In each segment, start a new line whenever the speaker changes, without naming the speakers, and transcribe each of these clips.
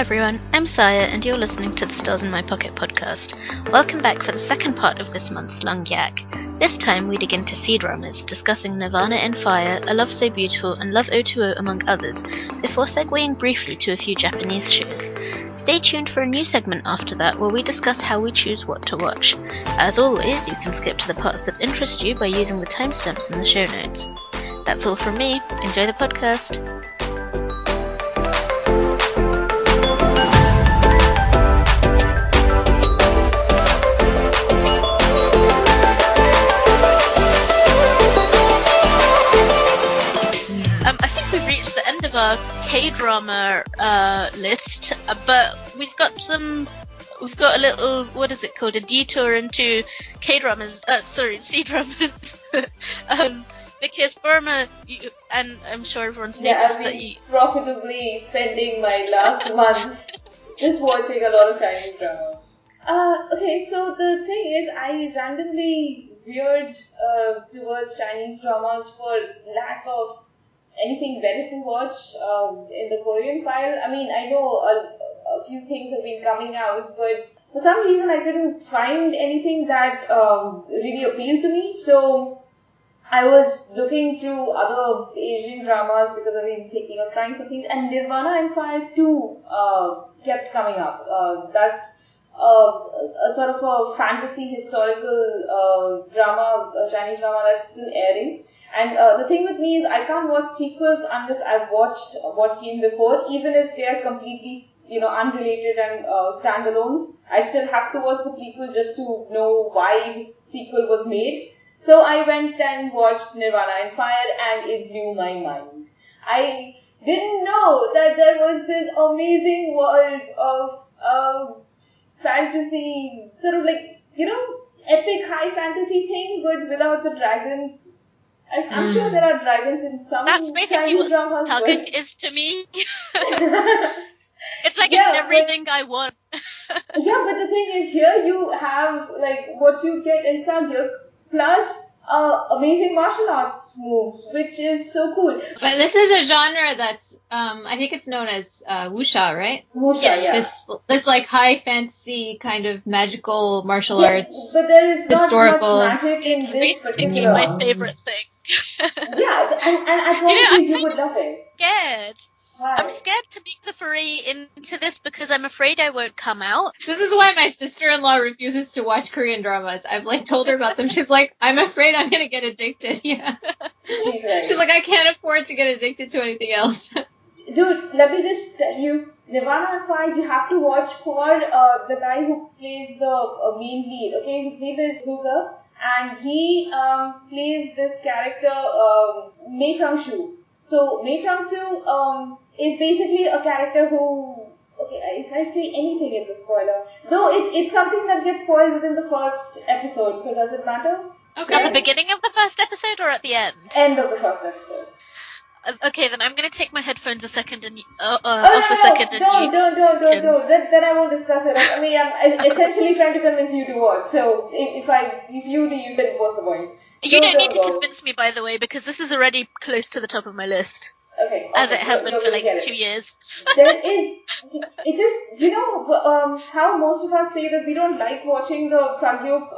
everyone, I'm Saya and you're listening to the Stars in My Pocket podcast. Welcome back for the second part of this month's Long Yak. This time we dig into KDramas, discussing Nirvana and Fire, A Love So Beautiful and Love O2O among others, before segueing briefly to a few Japanese shows. Stay tuned for a new segment after that where we discuss how we choose what to watch. As always, you can skip to the parts that interest you by using the timestamps in the show notes. That's all from me. Enjoy the podcast. I think we've reached the end of our K-drama list, but we've got a little, what is it called, a detour into C-dramas, because Paroma, and I'm sure everyone's noticed
I've
that
been profitably spending my last month just watching a lot of Chinese dramas. Okay, so the thing is, I randomly veered towards Chinese dramas for lack of anything better to watch in the Korean pile. I mean, I know a few things have been coming out, but for some reason I couldn't find anything that really appealed to me. So I was looking through other Asian dramas because I've been thinking of trying some things, and Nirvana and Fire 2 kept coming up. That's a sort of a fantasy historical drama, a Chinese drama that's still airing. And the thing with me is I can't watch sequels unless I've watched what came before, even if they are completely, unrelated and standalones. I still have to watch the prequel just to know why the sequel was made. So I went and watched Nirvana and Fire, and it blew my mind. I didn't know that there was this amazing world of fantasy, sort of like, epic high fantasy thing, but without the dragons. I'm sure there are dragons in some
That's basically
Chinese dramas.
What Sageuk is to me. It's like it's everything I want.
Yeah, but the thing is, here you have like what you get in Sageuk plus amazing martial arts moves, which is so cool.
But this is a genre that's, I think it's known as wuxia, right?
Wuxia, yeah.
This like high fantasy kind of magical martial arts.
But there is
historical.
Not much magic in this particular.
My favorite thing.
Yeah, and I promise you would love it.
Scared.
Why?
I'm scared to make the foray into this because I'm afraid I won't come out.
This is why my sister-in-law refuses to watch Korean dramas. I've told her about them. She's like, I'm afraid I'm gonna get addicted. Yeah. She's like, I can't afford to get addicted to anything else.
Dude, let me just tell you, Nirvana and Fire, you have to watch for the guy who plays the main lead. Okay, his name is Hooker, and he plays this character Mei Chang-soo. So Mei Chang-soo is basically a character who, okay, if I say anything, it's a spoiler. Though it's something that gets spoiled within the first episode, so does it matter?
Okay. At the beginning of the first episode or at the end?
End of the first episode.
Okay, then I'm going to take my headphones a second and
Don't. Then I won't discuss it. I mean, I'm essentially trying to convince you to watch. So if you do, you can both the point.
You don't need to convince me, by the way, because this is already close to the top of my list.
Okay.
As it has been for like 2 years. How most of us say that we don't like watching the Sagyuk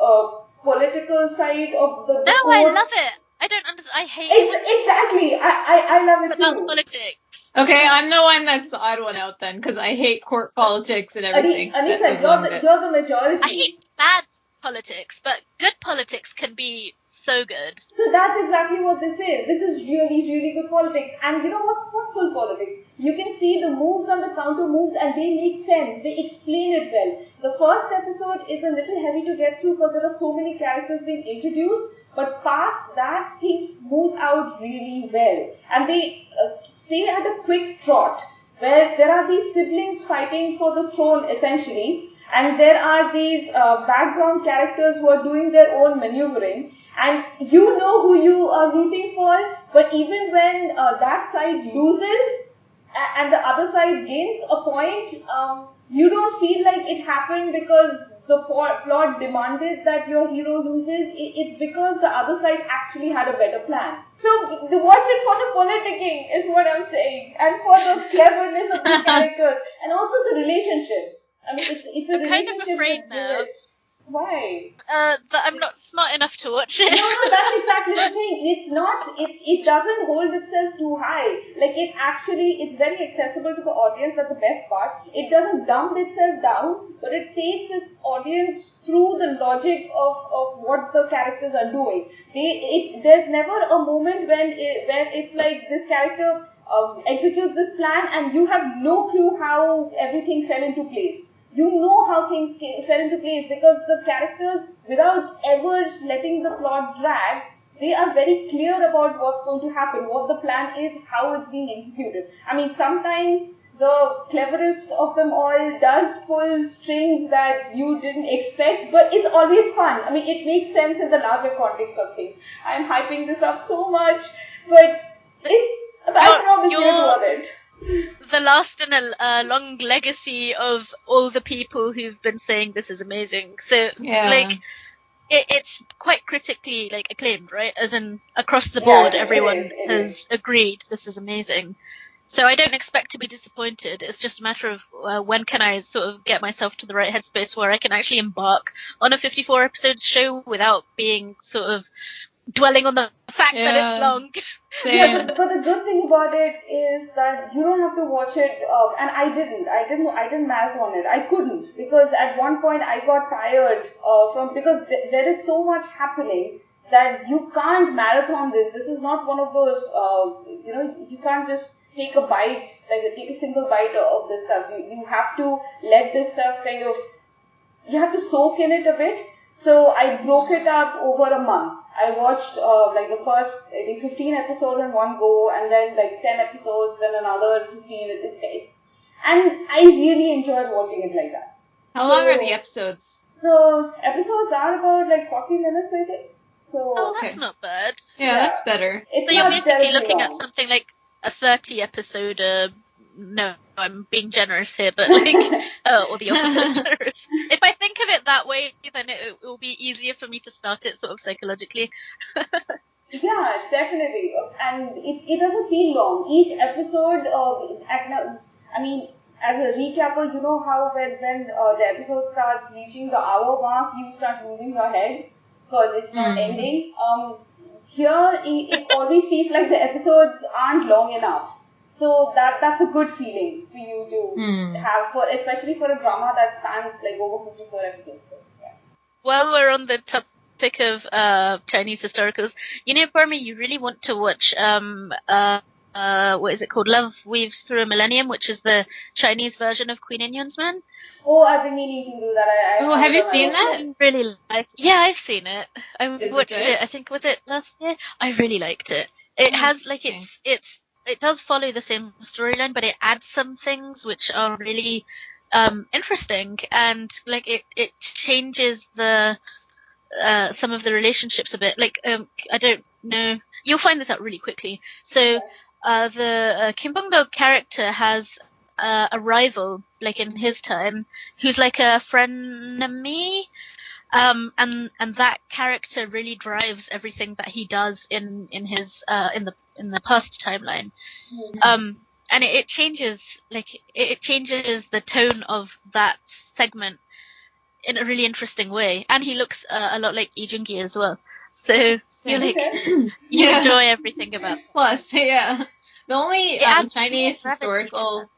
political side of the No, I love it. I don't understand. I hate it.
Exactly. I love it too.
About politics.
Okay, I'm the one that's the odd one out then, because I hate court politics and everything.
Anisa, you're the majority.
I hate bad politics, but good politics can be so good.
So that's exactly what this is. This is really, really good politics. And you know what? Thoughtful politics. You can see the moves and the counter moves, and they make sense. They explain it well. The first episode is a little heavy to get through because there are so many characters being introduced. But past that, things smooth out really well. And they stay at a quick trot, where there are these siblings fighting for the throne, essentially. And there are these background characters who are doing their own maneuvering. And you know who you are rooting for, but even when that side loses, and the other side gains a point, you don't feel like it happened because the plot demanded that your hero loses. It's because the other side actually had a better plan. So watch it for the politicking is what I'm saying, and for the cleverness of the characters, and also the relationships. I mean, it's a
I'm kind of
relationship
afraid
that
now.
Why?
That I'm not smart enough to watch it.
No, that's exactly the thing. It's not, it doesn't hold itself too high. Like, it's very accessible to the audience. That's the best part. It doesn't dump itself down, but it takes its audience through the logic of what the characters are doing. There's never a moment when it's like this character executes this plan and you have no clue how everything fell into place. You know how things fell into place because the characters, without ever letting the plot drag, they are very clear about what's going to happen, what the plan is, how it's being executed. I mean, sometimes the cleverest of them all does pull strings that you didn't expect, but it's always fun. I mean, it makes sense in the larger context of things. I'm hyping this up so much, but I promise you to love it.
The last in a long legacy of all the people who've been saying this is amazing. So, it's quite critically acclaimed, right? As in across the board, everyone has agreed this is amazing. So I don't expect to be disappointed. It's just a matter of when can I sort of get myself to the right headspace where I can actually embark on a 54 episode show without being sort of dwelling on the fact that it's long.
Yeah, but the good thing about it is that you don't have to watch it, and I didn't marathon it. I couldn't, because at one point I got tired because there is so much happening that you can't marathon this. This is not one of those, you can't just take a bite, take a single bite of this stuff. You have to let this stuff you have to soak in it a bit. So I broke it up over a month. I watched the first 15 episodes in one go, and then 10 episodes, then another 15. And I really enjoyed watching it like that.
How long are the episodes?
The episodes are about 40 minutes, I think. So
that's not bad.
Yeah, that's better.
So you're basically looking at something like a 30 episode. No, I'm being generous here, but or the opposite. If I think of it that way, then it will be easier for me to start it sort of psychologically.
Yeah, definitely, and it doesn't feel long. Each episode, as a recapper, you know how when the episode starts reaching the hour mark, you start losing your head because it's not ending. Here, it always feels like the episodes aren't long enough. So that's a good feeling for you to have, especially for a drama that spans over 54 episodes. So, yeah.
While we're on the topic of Chinese historicals, Paroma, you really want to watch what is it called? Love Weaves Through a Millennium, which is the Chinese version of Queen Inhyun's Man.
Oh, I've been meaning to do that.
Have you seen that?
I really like it. Yeah, I've seen it. I watched it, I think, was it last year? I really liked it. It has, it does follow the same storyline, but it adds some things which are really interesting, and it changes the some of the relationships a bit. I don't know, you'll find this out really quickly. So the Kim Bong-do character has a rival in his time who's a frenemy. And that character really drives everything that he does in his in the past timeline. And it changes it changes the tone of that segment in a really interesting way. And he looks a lot like Lee Joon-gi as well. So you enjoy everything about that.
Plus, the only Chinese historical.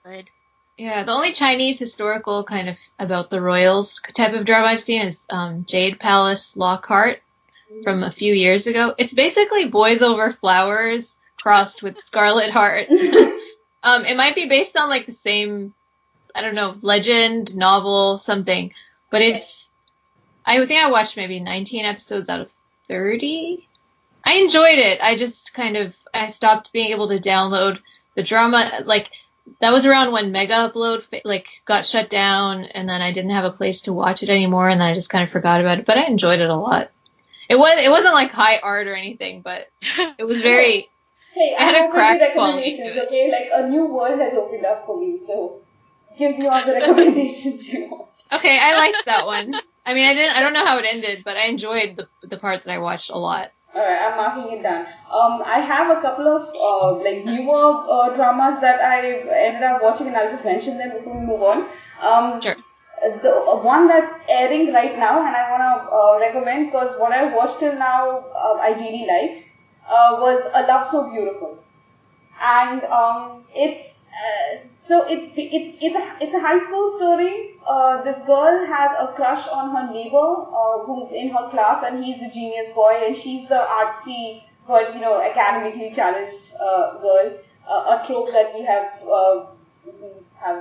Yeah, the only Chinese historical kind of about the royals type of drama I've seen is Jade Palace Lockhart from a few years ago. It's basically Boys Over Flowers crossed with Scarlet Heart. It might be based on the same, I don't know, legend, novel, something. But I think I watched maybe 19 episodes out of 30. I enjoyed it. I just I stopped being able to download the drama, that was around when Mega Upload got shut down, and then I didn't have a place to watch it anymore, and then I just kind of forgot about it. But I enjoyed it a lot. It wasn't high art or anything, but it was very
Hey,
It had
I'm
a
open
crack
to
quality
recommendations,
to it.
okay? Like, a new world has opened up for me, so give me all the recommendations you want.
Okay, I liked that one. I mean, I don't know how it ended, but I enjoyed the part that I watched a lot.
Alright, I'm marking it down. I have a couple of like newer dramas that I ended up watching, and I'll just mention them before we move on.
Sure.
The one that's airing right now, and I want to recommend, because what I watched till now I really liked, was A Love So Beautiful. And it's a high school story. This girl has a crush on her neighbor who's in her class, and he's the genius boy, and she's the artsy but academically challenged girl. A trope that we have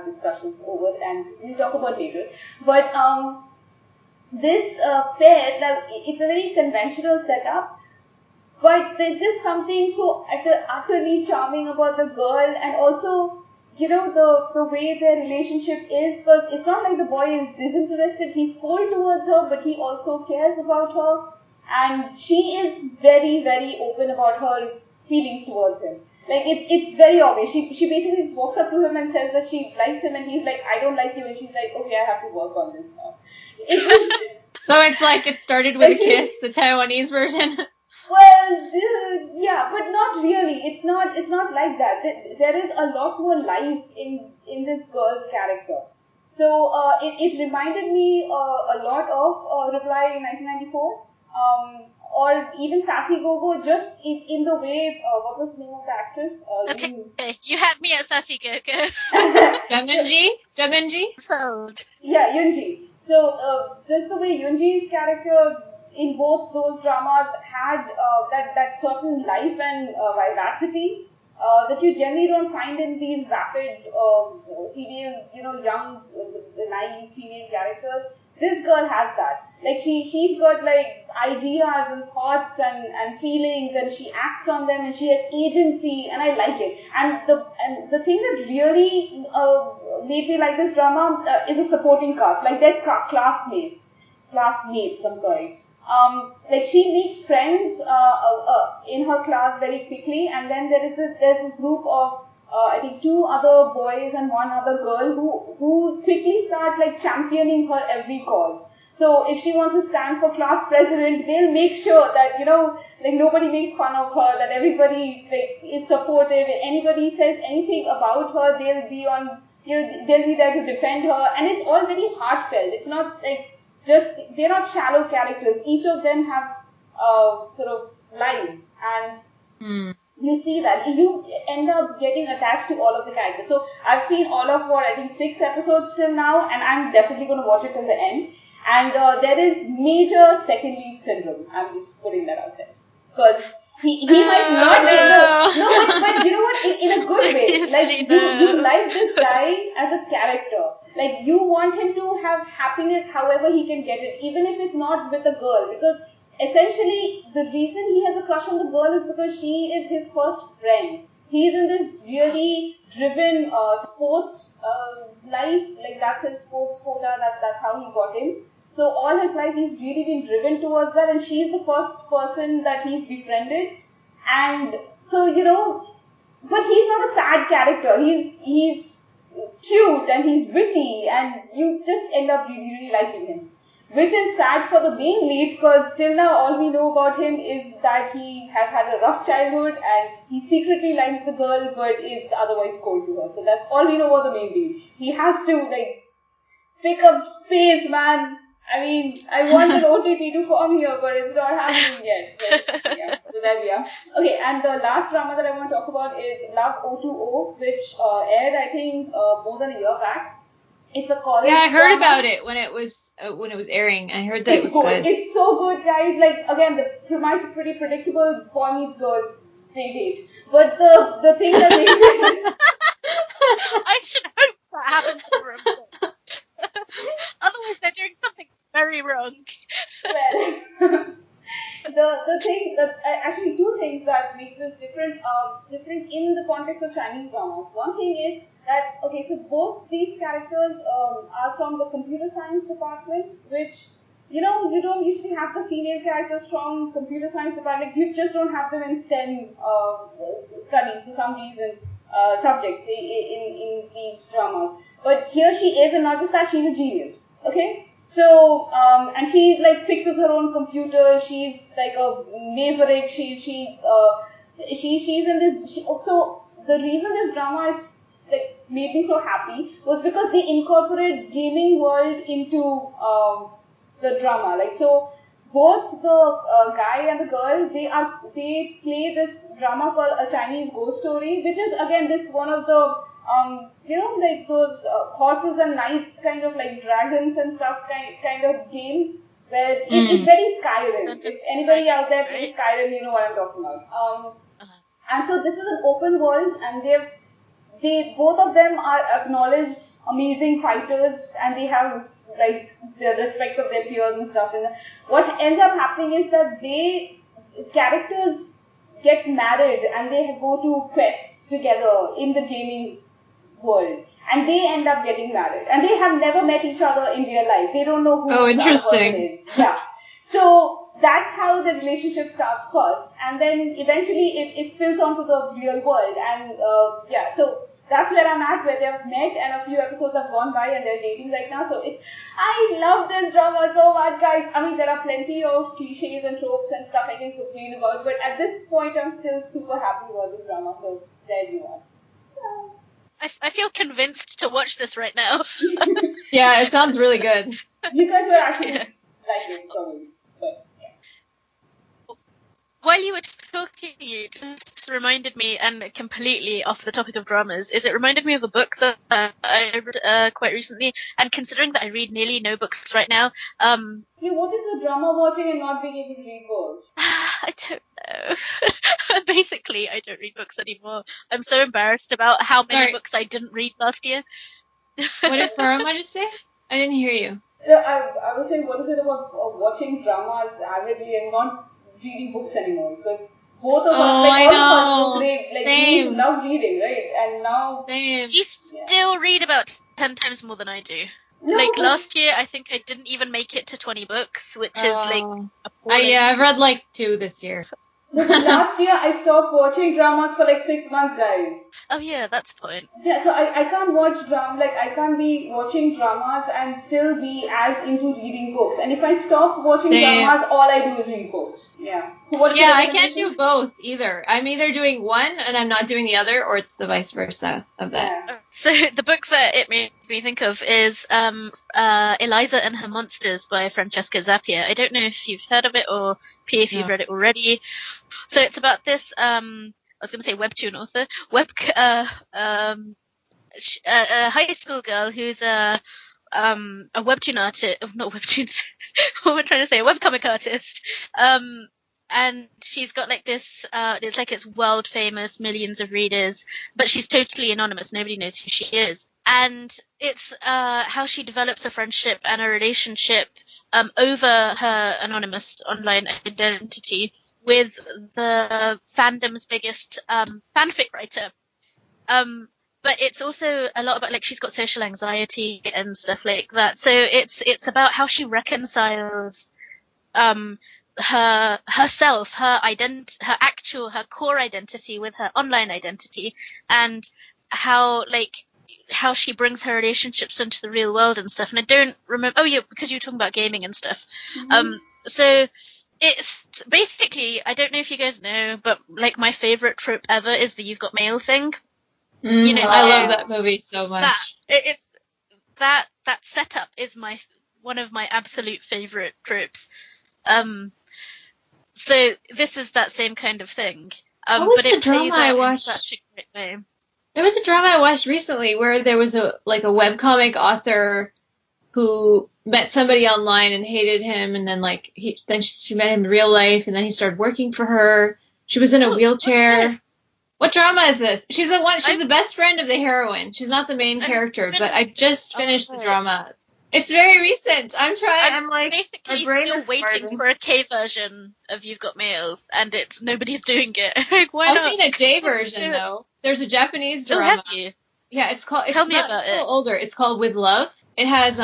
discussions over, and we'll talk about later. But this pair, it's a very conventional setup. But there's just something so utterly charming about the girl, and also, the way their relationship is, because it's not like the boy is disinterested, he's cold towards her, but he also cares about her, and she is very, very open about her feelings towards him. Like, it's very obvious. She basically just walks up to him and says that she likes him, and he's like, I don't like you, and she's like, okay, I have to work on this now. It just...
So it's like it started with a kiss, the Taiwanese version.
Well, yeah, but not really. It's not like that. There is a lot more life in this girl's character. So it reminded me a lot of Reply in 1994, or even Sassy Gogo, just in the way. What was the name of the actress?
Okay, you had me at Sassy Gogo.
Jungunji?
Sold.
Yeah, Yunji. So just the way Yunji's character in both those dramas had that certain life and vivacity that you generally don't find in these rapid female, young, naive female characters. This girl has that. Like she's got like ideas and thoughts and feelings, and she acts on them, and she has agency, and I like it. And the thing that really made me like this drama is a supporting cast, like their classmates. I'm sorry. Like she makes friends in her class very quickly, and then there's this group of I think two other boys and one other girl who quickly start like championing her every cause. So if she wants to stand for class president, they'll make sure that like nobody makes fun of her, that everybody like is supportive. If anybody says anything about her, they'll be there to defend her, and it's all very heartfelt. It's not like they're not shallow characters. Each of them have sort of lives, and you see that you end up getting attached to all of the characters. So I've seen all of I think 6 episodes till now, and I'm definitely going to watch it till the end. And there is major second lead syndrome. I'm just putting that out there, because he might not but you know what, in a good way. Like you like this guy as a character. Like you want him to have happiness however he can get it, even if it's not with a girl, because essentially the reason he has a crush on the girl is because she is his first friend. He's in this really driven sports life, like that's his sports quota, that's how he got in. So all his life he's really been driven towards that, and she's the first person that he's befriended. And so, but he's not a sad character. He's cute and he's witty, and you just end up really, really liking him. Which is sad for the main lead, because till now all we know about him is that he has had a rough childhood and he secretly likes the girl but is otherwise cold to her. So that's all we know about the main lead. He has to like pick up space, man. I mean, I want an OTP to form here, but it's not happening yet. So, yeah, so there we are. Okay, and the last drama that I want to talk about is Love O2O, which aired, I think, more than a year back. It's a college
drama. Yeah, I heard
drama.
about it when it was airing. I heard that it was good.
It's so good, guys. Like, again, the premise is pretty predictable. Boy meets girl, they date. But the thing that makes it...
I should hope that happens for a bit. Otherwise, they're doing something very wrong.
Well, the thing that actually two things that make this different in the context of Chinese dramas. One thing is that so both these characters are from the computer science department, which you don't usually have the female character strong computer science department. Like, you just don't have them in STEM studies for some reason, subjects in these dramas. But here she is, and not just that, she's a genius. Okay? So, and she like fixes her own computer. She's like a maverick. She's in this. So the reason this drama is like made me so happy was because they incorporate gaming world into the drama. Like, so both the guy and the girl, they play this drama called A Chinese Ghost Story, which is again this one of the like those horses and knights, kind of like dragons and stuff kind of game, where it's very Skyrim. If anybody out there plays Skyrim, you know what I'm talking about. And so this is an open world, and they both of them are acknowledged amazing fighters, and they have like the respect of their peers and stuff. And what ends up happening is that characters get married and they go to quests together in the gaming world, and they end up getting married, and they have never met each other in real life. They don't know who the other person is. Yeah. So that's how the relationship starts first, and then eventually it spills onto the real world, and so that's where I'm at, where they've met, and a few episodes have gone by, and they're dating right now. So I love this drama so much, guys. I mean, there are plenty of cliches and tropes and stuff I can complain about, but at this point, I'm still super happy about this drama. So there you are.
I feel convinced to watch this right now.
Yeah, it sounds really good.
You guys were actually like it, probably. But, yeah.
While you were talking, it just reminded me, and completely off the topic of dramas, it reminded me of a book that I read quite recently, and considering that I read nearly no books right now,
Yeah, what is the drama watching and not being able to read books?
I don't know. Basically, I don't read books anymore. I'm so embarrassed about how many books I didn't read last year.
What did Paroma just say? I didn't hear you.
I was saying, what is it about watching dramas avidly and not reading books anymore? Because both of us, like, all of us were great. Like, we used to love reading, right? And now...
Same. You still read about 10 times more than I do. No, like, last year, I think I didn't even make it to 20 books, which is, like, appalling.
Yeah, I've read, like, 2 this year.
Last year, I stopped watching dramas for, like, 6 months, guys.
Oh, yeah, that's the point.
Yeah, so I can't watch drama, like, I can't be watching dramas and still be as into reading books. And if I stop watching dramas, all I do is read books. Yeah. So what?
Yeah, I can't do both either. I'm either doing one and I'm not doing the other, or it's the vice versa of that.
Yeah.
So the book that it made me think of is Eliza and Her Monsters by Francesca Zappia. I don't know if you've heard of it, or P, if you've read it already. So it's about this, I was going to say webtoon author, a high school girl who's a webtoon artist, not webtoons, what am I trying to say, a webcomic artist, and she's got like this, it's like it's world famous, millions of readers, but she's totally anonymous, nobody knows who she is. And it's how she develops a friendship and a relationship over her anonymous online identity with the fandom's biggest fanfic writer. But it's also a lot about, like, she's got social anxiety and stuff like that. So it's about how she reconciles herself, her core identity with her online identity, and how she brings her relationships into the real world and stuff. And I don't remember. Oh yeah, because you were talking about gaming and stuff.
Mm-hmm.
So it's basically, I don't know if you guys know, but like my favorite trope ever is the "You've Got Mail" thing.
You know, I love that movie so much.
That setup is one of my absolute favorite tropes. So this is that same kind of thing. But it plays out in such a great way.
There was a drama I watched recently where there was a webcomic author who met somebody online and hated him, and then she met him in real life, and then he started working for her. She was in a wheelchair. What drama is this? She's the best friend of the heroine. She's not the main character, but I just finished the drama. It's very recent. I'm
basically still waiting for a K version of "You've Got Mail," and nobody's doing it. Like, why not?
I've seen a J version though. There's a Japanese drama.
Oh, have you?
Yeah, it's called.
Tell me about it.
Older. It's called With Love. It has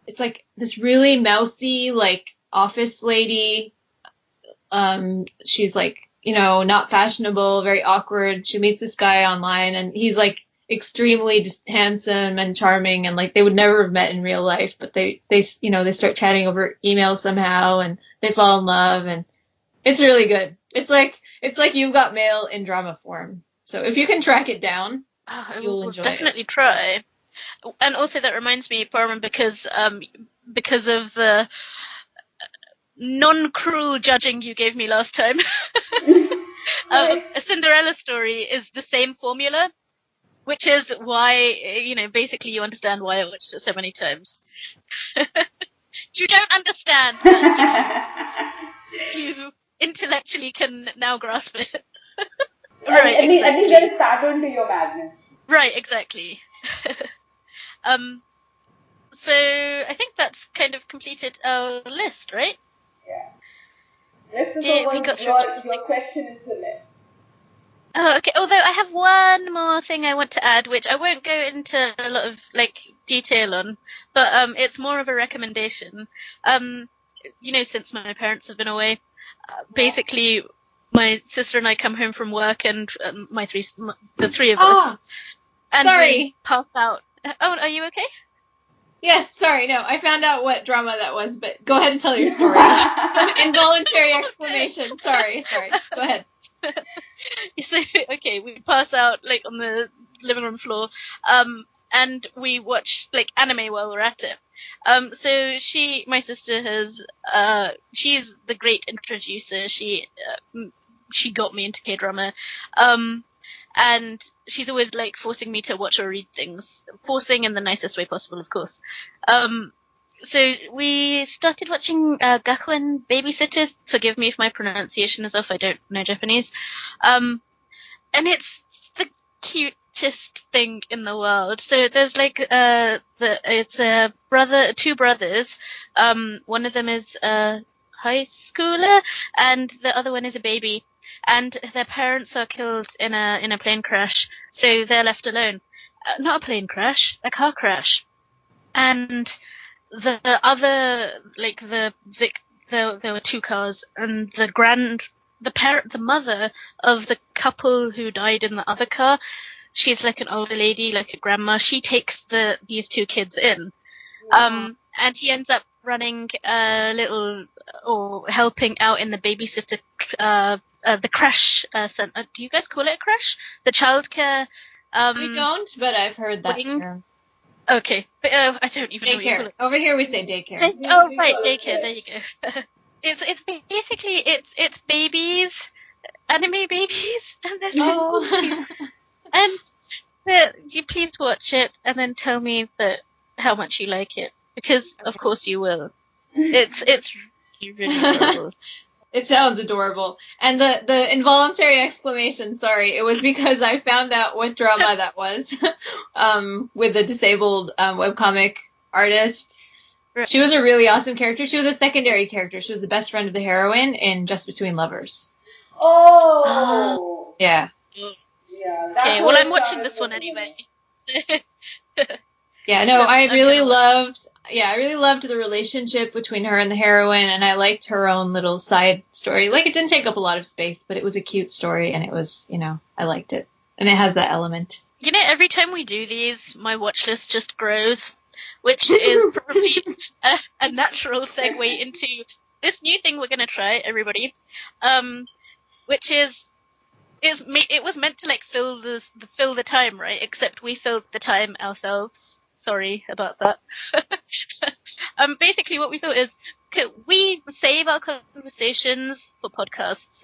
it's like this really mousy, like, office lady. She's like, you know, not fashionable, very awkward. She meets this guy online and he's like extremely just handsome and charming, and like they would never have met in real life, but they you know, they start chatting over email somehow and they fall in love, and it's really good. It's like You've Got Mail in drama form. So if you can track it down, you'll enjoy it.
Definitely try. And also that reminds me, Paroma, because of the non-cruel judging you gave me last time. A Cinderella Story is the same formula, which is why, you know, basically you understand why I watched it so many times. You don't understand, but you intellectually can now grasp it. Right,
at least there is pattern to your madness.
Right, exactly. So I think that's kind of completed our list, right?
Yeah. Let's go your question is the left.
Oh, okay. Although I have one more thing I want to add, which I won't go into a lot of like detail on, but it's more of a recommendation. You know, since my parents have been away, basically my sister and I come home from work, and the three of us, and we pass out. Oh, are you okay?
Yes, sorry, no, I found out what drama that was, but go ahead and tell your story. Involuntary exclamation. Sorry. Go ahead.
So, okay, we pass out like on the living room floor, and we watch like anime while we're at it. So my sister she's the great introducer. She got me into K-drama. And she's always like forcing me to watch or read things. Forcing in the nicest way possible, of course. So we started watching Gakuen Babysitters. Forgive me if my pronunciation is off. I don't know Japanese. And it's the cutest thing in the world. So there's like two brothers. One of them is a high schooler, and the other one is a baby. And their parents are killed in a plane crash, so they're left alone. Not a plane crash, a car crash. And the other, like there were two cars, and the mother of the couple who died in the other car, she's like an older lady, like a grandma. She takes these two kids in. Wow. And he ends up running a little, or helping out in the babysitter, the crash center. Do you guys call it a crash? The childcare.
We don't, but I've heard that term.
Okay, but I don't even know what you call it.
Over here we say daycare.
Right, daycare. There you go. It's basically it's babies, anime babies, and they're so cute. And you please watch it and then tell me how much you like it, because of course you will. It's really adorable.
It sounds adorable. And the involuntary exclamation, sorry, it was because I found out what drama that was with the disabled webcomic artist. Right. She was a really awesome character. She was a secondary character. She was the best friend of the heroine in Just Between Lovers.
Oh!
Yeah.
Yeah.
Okay, well, I'm watching this one anyway.
Yeah, no, I really loved the relationship between her and the heroine, and I liked her own little side story. Like, it didn't take up a lot of space, but it was a cute story, and it was, you know, I liked it. And it has that element.
You know, every time we do these, my watch list just grows, which is probably a natural segue into this new thing we're going to try, everybody, which is it was meant to, like, fill the time, right? Except we filled the time ourselves. Sorry about that. Basically what we thought is, we save our conversations for podcasts,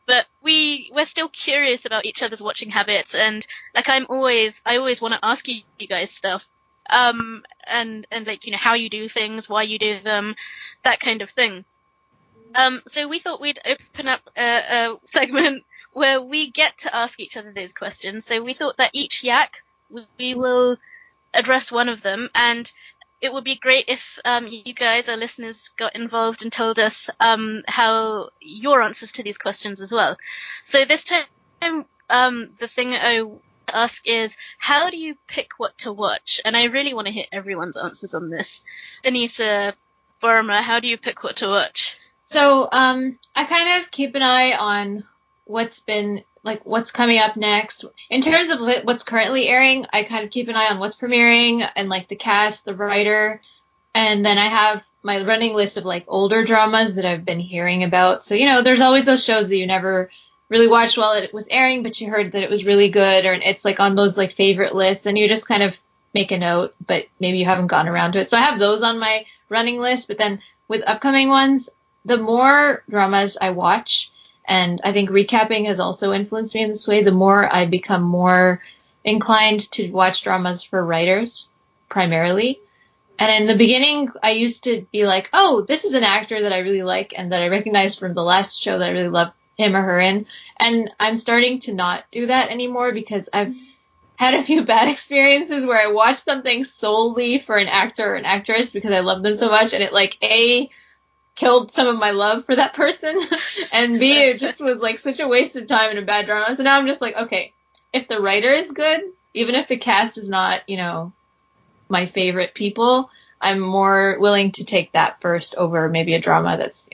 but we're still curious about each other's watching habits, and like I always want to ask you guys stuff, and like, you know, how you do things, why you do them, that kind of thing. So we thought we'd open up a segment where we get to ask each other those questions. So we thought that each yak, we will address one of them, and it would be great if you guys, our listeners, got involved and told us how your answers to these questions as well. So this time, the thing to ask is, how do you pick what to watch? And I really want to hear everyone's answers on this. Anisa, Paroma, how do you pick what to watch?
So, I kind of keep an eye on what's coming up next. In terms of what's currently airing, I kind of keep an eye on what's premiering and, like, the cast, the writer, and then I have my running list of, like, older dramas that I've been hearing about. So, there's always those shows that you never really watched while it was airing, but you heard that it was really good, or it's, like, on those, like, favorite lists, and you just kind of make a note, but maybe you haven't gotten around to it. So I have those on my running list, but then with upcoming ones, the more dramas I watch, and I think recapping has also influenced me in this way, the more I become more inclined to watch dramas for writers, primarily. And in the beginning, I used to be like, oh, this is an actor that I really like and that I recognize from the last show that I really love him or her in. And I'm starting to not do that anymore because I've had a few bad experiences where I watched something solely for an actor or an actress because I love them so much, and it, like, killed some of my love for that person, and B, it just was, like, such a waste of time and a bad drama. So now I'm just like, okay, if the writer is good, even if the cast is not, my favorite people, I'm more willing to take that first over maybe a drama that's,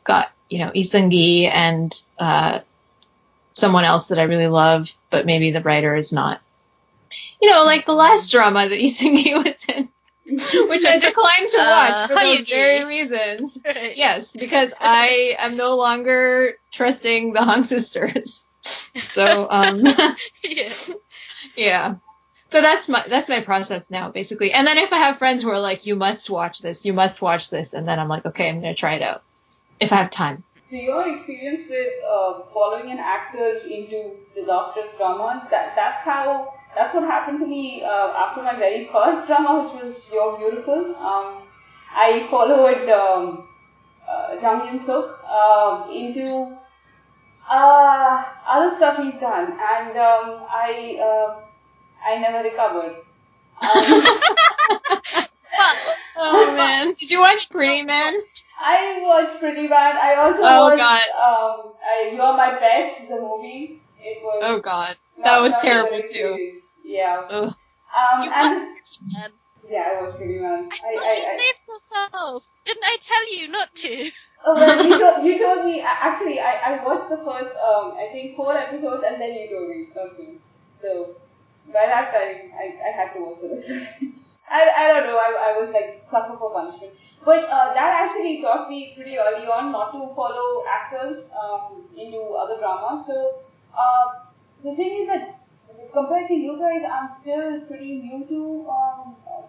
got, Lee Seung-gi and someone else that I really love, but maybe the writer is not. Like the last drama that Lee Seung-gi was in, which I declined to watch for those very reasons. Right. Yes, because I am no longer trusting the Hong sisters. So, yeah. So that's my process now, basically. And then if I have friends who are like, you must watch this, and then I'm like, okay, I'm going to try it out if I have time.
So your experience with following an actor into disastrous dramas, that's what happened to me after my very first drama, which was You're Beautiful. I followed Jang Hyun-suk into other stuff he's done, and I never recovered.
Oh man! Did you watch Pretty Man?
I watched Pretty Man. I also watched You're My Pet, the movie. It was.
Oh God, that was terrible too.
Yeah.
You
and
watched Pretty Man.
Yeah, I watched Pretty Man.
I thought you saved yourself. Didn't I tell you not to?
Oh well, you told me. Actually, I watched the first I think 4 episodes, and then you told me something. So by that time, I had to watch the rest of it. I don't know, I was like suffer for punishment. But that actually taught me pretty early on not to follow actors into other dramas. So the thing is that compared to you guys, I'm still pretty new to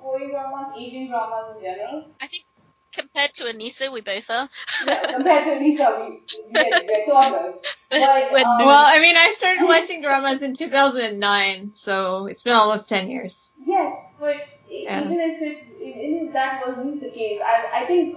Korean dramas, Asian dramas in general.
I think compared to Anisa, we both are.
Yeah, compared to Anisa, we're toddlers. But,
well, I mean, I started watching dramas in 2009, so it's been almost 10 years.
Yes, but even if that wasn't the case, I think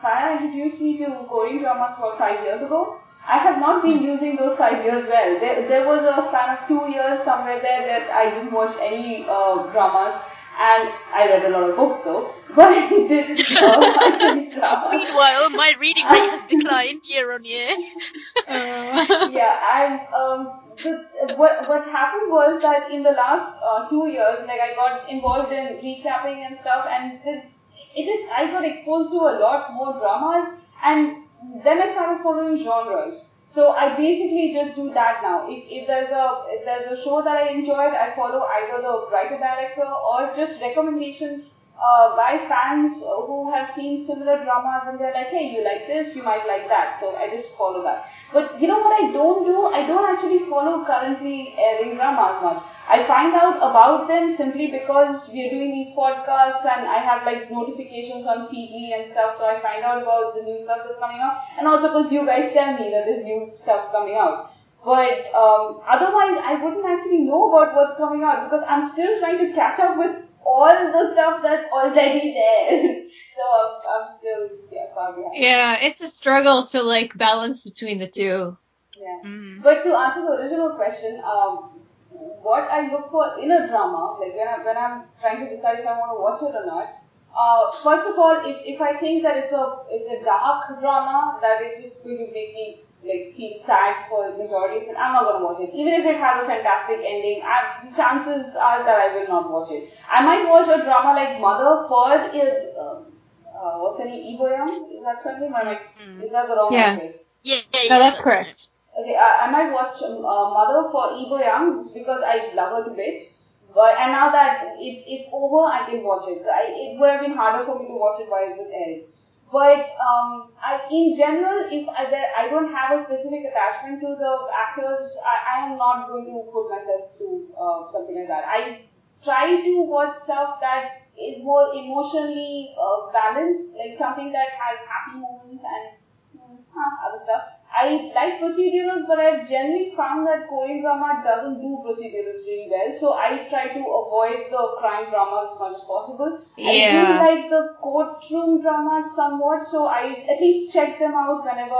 Saya introduced me to Korean dramas about 5 years ago. I have not been using those 5 years well. There was a span of 2 years somewhere there that I didn't watch any dramas, and I read a lot of books though, but I didn't watch any dramas.
Meanwhile, my reading rate has declined year on year.
Yeah, and what happened was that in the last 2 years, like I got involved in recapping and stuff, and I got exposed to a lot more dramas, and then I started following genres. So I basically just do that now. If there's a show that I enjoyed, I follow either the writer director or just recommendations by fans who have seen similar dramas, and they're like, hey, you like this, you might like that. So I just follow that. But you know what I don't do? I don't actually follow currently airing dramas much. I find out about them simply because we're doing these podcasts and I have like notifications on Feedly and stuff, so I find out about the new stuff that's coming out, and also because you guys tell me that there's new stuff coming out. But otherwise, I wouldn't actually know about what's coming out because I'm still trying to catch up with all the stuff that's already there. So I'm still far behind.
Yeah, it's a struggle to like balance between the two.
Yeah. But to answer the original question, what I look for in a drama, like when I'm trying to decide if I want to watch it or not, first of all, if I think that it's a dark drama that is just going to make me like feel sad for the majority of it, I'm not going to watch it. Even if it has a fantastic ending, the chances are that I will not watch it. I might watch a drama like Mother for what's her name? Iboyam? Is that her name? Is that the wrong actress?
Yeah. No, that's correct.
Okay, I might watch Mother for Iboyam just because I love her to bits. And now that it's over, I can watch it. It would have been harder for me to watch it while it was airing. But in general, if I don't have a specific attachment to the actors, I am not going to put myself through something like that. I try to watch stuff that is more emotionally balanced, like something that has happy moments and other stuff. I like procedurals, but I've generally found that Korean drama doesn't do procedurals really well, so I try to avoid the crime dramas as much as possible. I do like the courtroom dramas somewhat, so I at least check them out whenever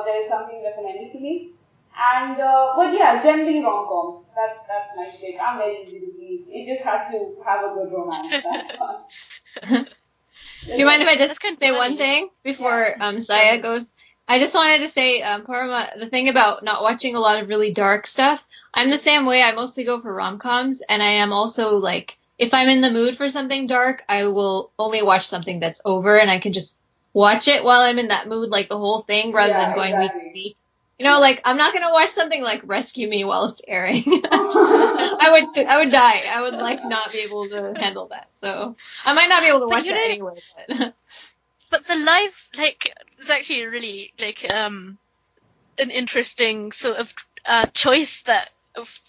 there is something recommended to me. And but yeah, generally rom-coms. That's my shtick. I'm very easy to please. It just has to have a good romance. That's fun.
Do you mind if I just say one thing before Saya goes? I just wanted to say, Paroma, the thing about not watching a lot of really dark stuff, I'm the same way. I mostly go for rom-coms, and I am also like, if I'm in the mood for something dark, I will only watch something that's over, and I can just watch it while I'm in that mood, like the whole thing, rather than going week to week. You know, like, I'm not going to watch something like Rescue Me while it's airing. I would die. I would, like, not be able to handle that. So, I might not be able to watch that anyway, but...
But the live, like, is actually really, like, an interesting sort of choice that,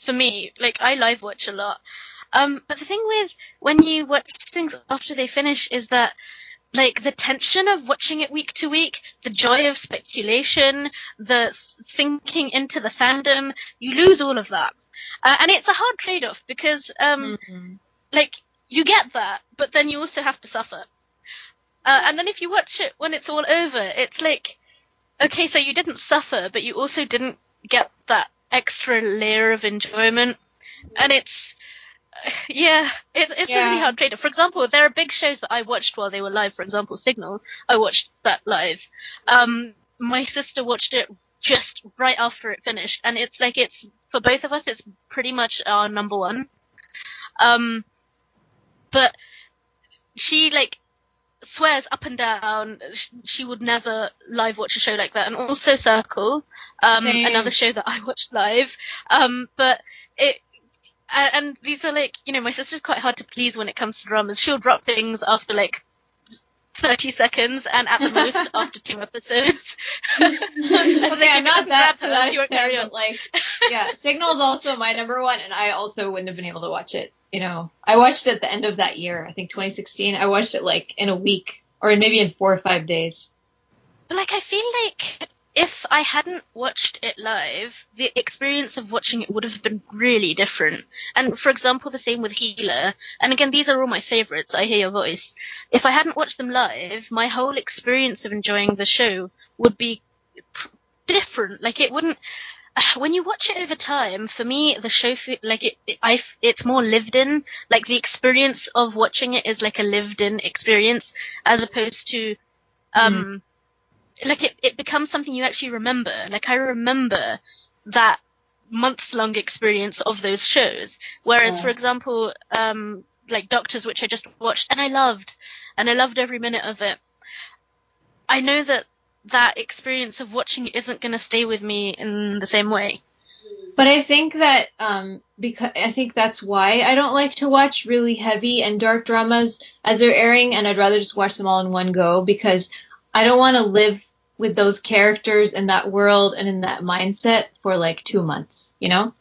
for me, like, I live watch a lot. But the thing with when you watch things after they finish is that, like, the tension of watching it week to week, the joy of speculation, the sinking into the fandom, you lose all of that. And it's a hard trade-off because, like, you get that, but then you also have to suffer. And then if you watch it when it's all over, it's like, okay, so you didn't suffer, but you also didn't get that extra layer of enjoyment. And it's a really hard trade-off. For example, there are big shows that I watched while they were live. For example, Signal, I watched that live. My sister watched it just right after it finished, and it's like, it's, for both of us, it's pretty much our number one. But she, like, swears up and down she would never live watch a show like that. And also Circle, another show that I watched live. But it, and these are, like, you know, my sister's quite hard to please when it comes to dramas. She'll drop things after like 30 seconds and at the most after 2 episodes.
Okay, I'm not that to that extent, but like, yeah, Signal's also my number one, and I also wouldn't have been able to watch it. You know, I watched it at the end of that year, I think 2016. I watched it like in a week, or maybe in 4 or 5 days.
But like, I feel like if I hadn't watched it live, the experience of watching it would have been really different. And for example, the same with Healer. And again, these are all my favorites. I Hear Your Voice. If I hadn't watched them live, my whole experience of enjoying the show would be different. Like, it wouldn't. When you watch it over time, for me, the show, like, it's more lived in. Like, the experience of watching it is like a lived in experience, as opposed to, like, it becomes something you actually remember. Like, I remember that month-long experience of those shows. Whereas, for example, like Doctors, which I just watched, and I loved every minute of it. I know that experience of watching it isn't going to stay with me in the same way.
But I think that, because I think that's why I don't like to watch really heavy and dark dramas as they're airing, and I'd rather just watch them all in one go, because I don't want to live with those characters in that world and in that mindset for like 2 months, you know?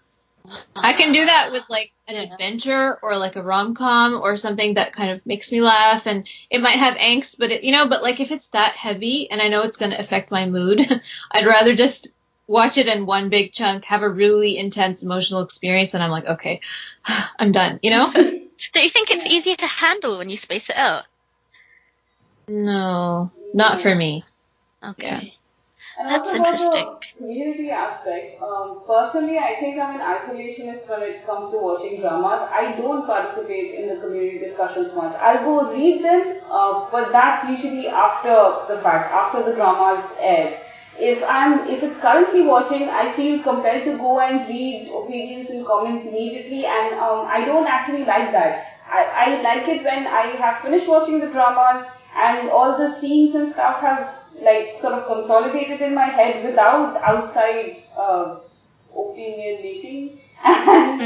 I can do that with like an adventure or like a rom-com or something that kind of makes me laugh, and it might have angst, but but like if it's that heavy and I know it's going to affect my mood, I'd rather just watch it in one big chunk, have a really intense emotional experience, and I'm like, okay, I'm done, you know?
Don't you think it's easier to handle when you space it out?
No, not for me.
Okay.
Yeah.
And
that's
also
interesting.
About the community aspect, personally, I think I'm an isolationist when it comes to watching dramas. I don't participate in the community discussions much. I'll go read them, but that's usually after the fact, after the dramas air. if it's currently watching, I feel compelled to go and read opinions and comments immediately, and I don't actually like that. I like it when I have finished watching the dramas and all the scenes and stuff have like sort of consolidated in my head without outside opinion making, and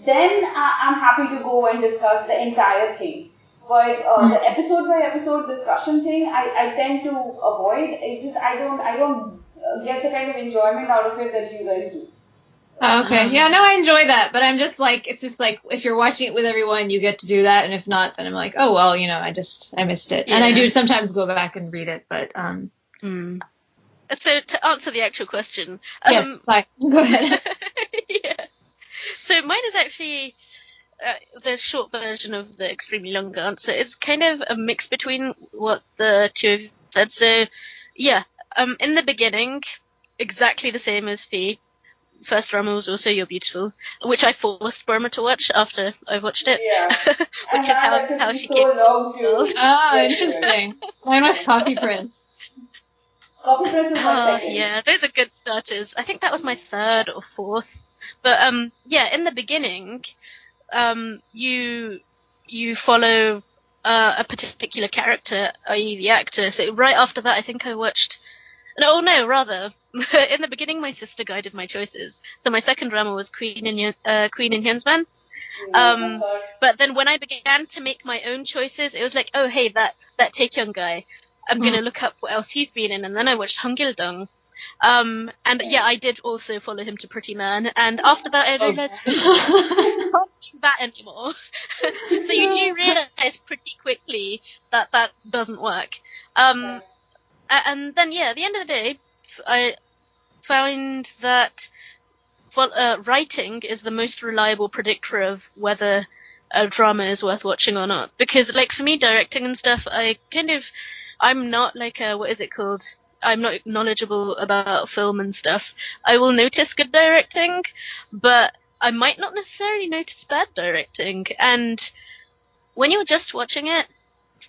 then I'm happy to go and discuss the entire thing. But the episode by episode discussion thing, I tend to avoid. It's just I don't get the kind of enjoyment out of it that you guys do.
Oh, okay. Yeah, no, I enjoy that, but I'm just like, it's just like, if you're watching it with everyone, you get to do that, and if not, then I'm like, oh, well, you know, I missed it. Yeah. And I do sometimes go back and read it, but,
So, to answer the actual question...
yes, go ahead.
Yeah. So, mine is actually... the short version of the extremely long answer. It's kind of a mix between what the two of you said. So, yeah, in the beginning, exactly the same as Fee. First drama was also You're Beautiful, which I forced Paroma to watch after I watched it.
Yeah.
Which is how she came to the world.
Ah, interesting. Mine was Coffee Prince.
Coffee Prince is my second.
Yeah, those are good starters. I think that was my third or fourth. But yeah, in the beginning, you follow a particular character, i.e. the actor. So right after that, I think I watched... No, rather. In the beginning, my sister guided my choices. So my second drama was Queen in Hyunsman. But then when I began to make my own choices, it was like, oh, hey, that Taekyung guy. I'm going to look up what else he's been in. And then I watched Hangil-dong. And yeah, I did also follow him to Pretty Man. And after that, I realized I can't do that anymore. So you do realize pretty quickly that doesn't work. And then, yeah, at the end of the day, I found that writing is the most reliable predictor of whether a drama is worth watching or not. Because, like, for me, directing and stuff, I'm not like what is it called? I'm not knowledgeable about film and stuff. I will notice good directing, but I might not necessarily notice bad directing. And when you're just watching it,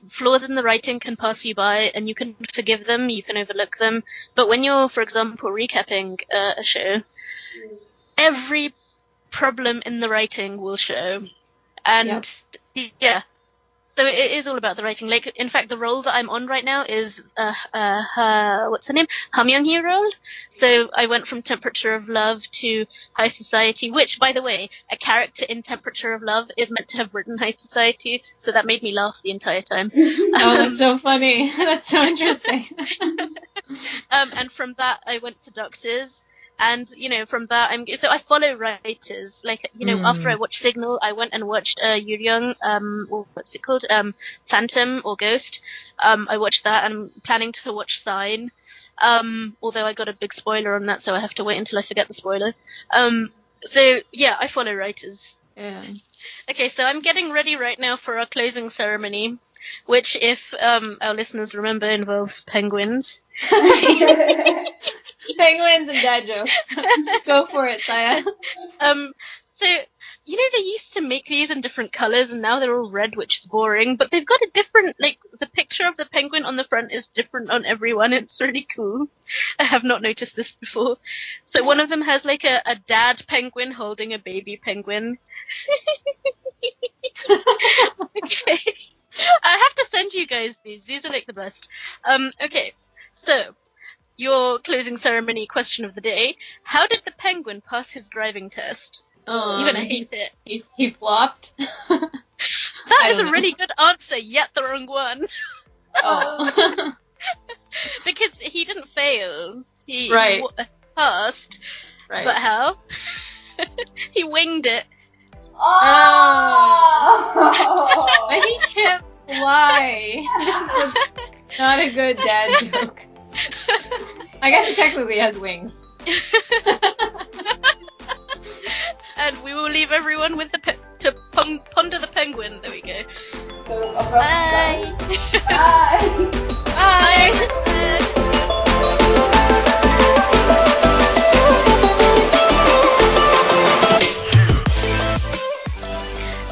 flaws in the writing can pass you by, and you can forgive them, you can overlook them. But when you're, for example, recapping a show, every problem in the writing will show. And yeah, so it is all about the writing. Like, in fact, the role that I'm on right now is what's her name? Hamyoung-hee role. So I went from Temperature of Love to High Society, which, by the way, a character in Temperature of Love is meant to have written High Society, so that made me laugh the entire time.
Oh, that's so funny. That's so interesting.
And from that, I went to Doctors. And, you know, from that, so I follow writers. Like, you know, after I watched Signal, I went and watched Yuryung, what's it called? Phantom or Ghost. I watched that, and I'm planning to watch Sign. Although I got a big spoiler on that, so I have to wait until I forget the spoiler. So, yeah, I follow writers.
Yeah.
Okay, so I'm getting ready right now for our closing ceremony, which, if our listeners remember, involves penguins.
Penguins and dad jokes. Go for it, Saya.
So, you know, they used to make these in different colors, and now they're all red, which is boring, but they've got a different, like, the picture of the penguin on the front is different on everyone. It's really cool. I have not noticed this before. So one of them has, like, a dad penguin holding a baby penguin. Okay. I have to send you guys these. These are, like, the best. Okay. So, your closing ceremony question of the day. How did the penguin pass his driving test? You're gonna hate it.
He flopped?
That is a really good answer, yet the wrong one.
Oh.
Because he didn't fail. He passed.
Right.
But how? He winged it.
Oh! But he can't fly. This is not a good dad joke. I guess he technically has wings.
And we will leave everyone with to ponder the penguin. There we go.
So,
Bye.
Bye.
Bye.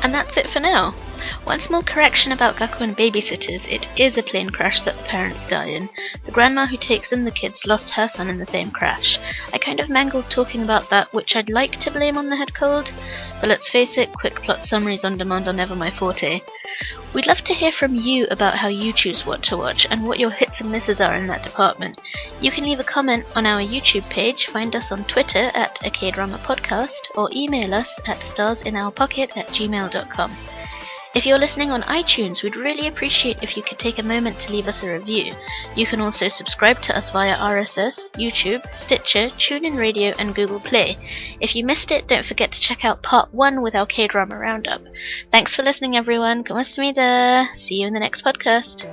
And that's it for now. One small correction about Gakuen babysitters, it is a plane crash that the parents die in. The grandma who takes in the kids lost her son in the same crash. I kind of mangled talking about that, which I'd like to blame on the head cold, but let's face it, quick plot summaries on demand are never my forte. We'd love to hear from you about how you choose what to watch and what your hits and misses are in that department. You can leave a comment on our YouTube page, find us on Twitter at a KDrama podcast, or email us at starsinOurpocket@gmail.com. If you're listening on iTunes, we'd really appreciate if you could take a moment to leave us a review. You can also subscribe to us via RSS, YouTube, Stitcher, TuneIn Radio, and Google Play. If you missed it, don't forget to check out part 1 with our K-drama roundup. Thanks for listening, everyone. 고맙습니다. See you in the next podcast.